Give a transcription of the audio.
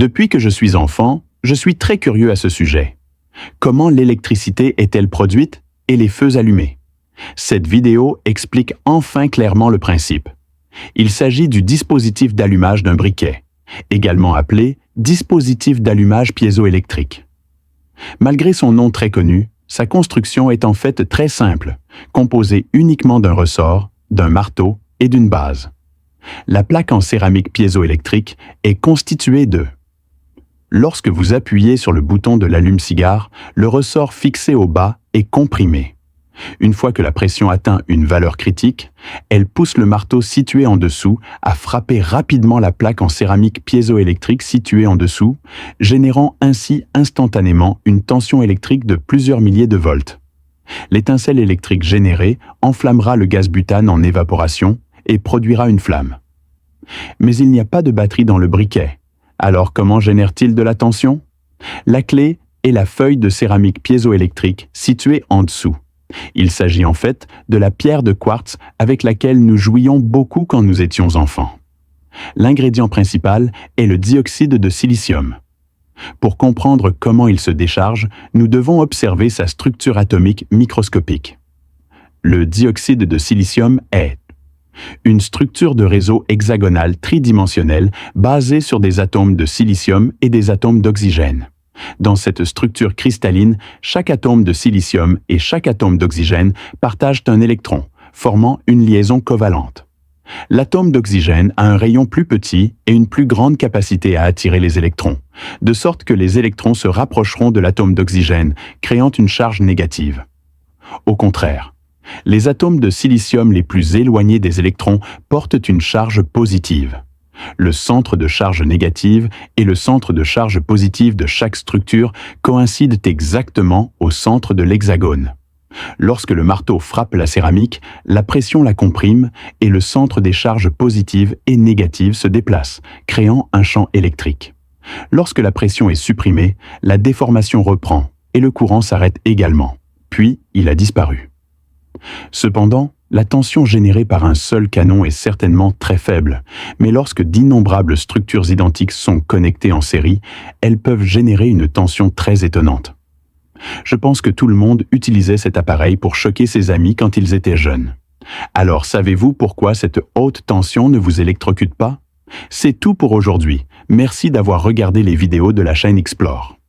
Depuis que je suis enfant, je suis très curieux à ce sujet. Comment l'électricité est-elle produite et les feux allumés? Cette vidéo explique enfin clairement le principe. Il s'agit du dispositif d'allumage d'un briquet, également appelé dispositif d'allumage piézoélectrique. Malgré son nom très connu, sa construction est en fait très simple, composée uniquement d'un ressort, d'un marteau et d'une base. La plaque en céramique piézoélectrique est constituée de... Lorsque vous appuyez sur le bouton de l'allume-cigare, le ressort fixé au bas est comprimé. Une fois que la pression atteint une valeur critique, elle pousse le marteau situé en dessous à frapper rapidement la plaque en céramique piézoélectrique située en dessous, générant ainsi instantanément une tension électrique de plusieurs milliers de volts. L'étincelle électrique générée enflammera le gaz butane en évaporation et produira une flamme. Mais il n'y a pas de batterie dans le briquet. Alors comment génère-t-il de la tension? La clé est la feuille de céramique piézoélectrique située en dessous. Il s'agit en fait de la pierre de quartz avec laquelle nous jouions beaucoup quand nous étions enfants. L'ingrédient principal est le dioxyde de silicium. Pour comprendre comment il se décharge, nous devons observer sa structure atomique microscopique. Le dioxyde de silicium est une structure de réseau hexagonal tridimensionnelle basée sur des atomes de silicium et des atomes d'oxygène. Dans cette structure cristalline, chaque atome de silicium et chaque atome d'oxygène partagent un électron, formant une liaison covalente. L'atome d'oxygène a un rayon plus petit et une plus grande capacité à attirer les électrons, de sorte que les électrons se rapprocheront de l'atome d'oxygène, créant une charge négative. Au contraire, les atomes de silicium les plus éloignés des électrons portent une charge positive. Le centre de charge négative et le centre de charge positive de chaque structure coïncident exactement au centre de l'hexagone. Lorsque le marteau frappe la céramique, la pression la comprime et le centre des charges positives et négatives se déplace, créant un champ électrique. Lorsque la pression est supprimée, la déformation reprend et le courant s'arrête également. Puis, il a disparu. Cependant, la tension générée par un seul canon est certainement très faible, mais lorsque d'innombrables structures identiques sont connectées en série, elles peuvent générer une tension très étonnante. Je pense que tout le monde utilisait cet appareil pour choquer ses amis quand ils étaient jeunes. Alors, savez-vous pourquoi cette haute tension ne vous électrocute pas? C'est tout pour aujourd'hui. Merci d'avoir regardé les vidéos de la chaîne Explore.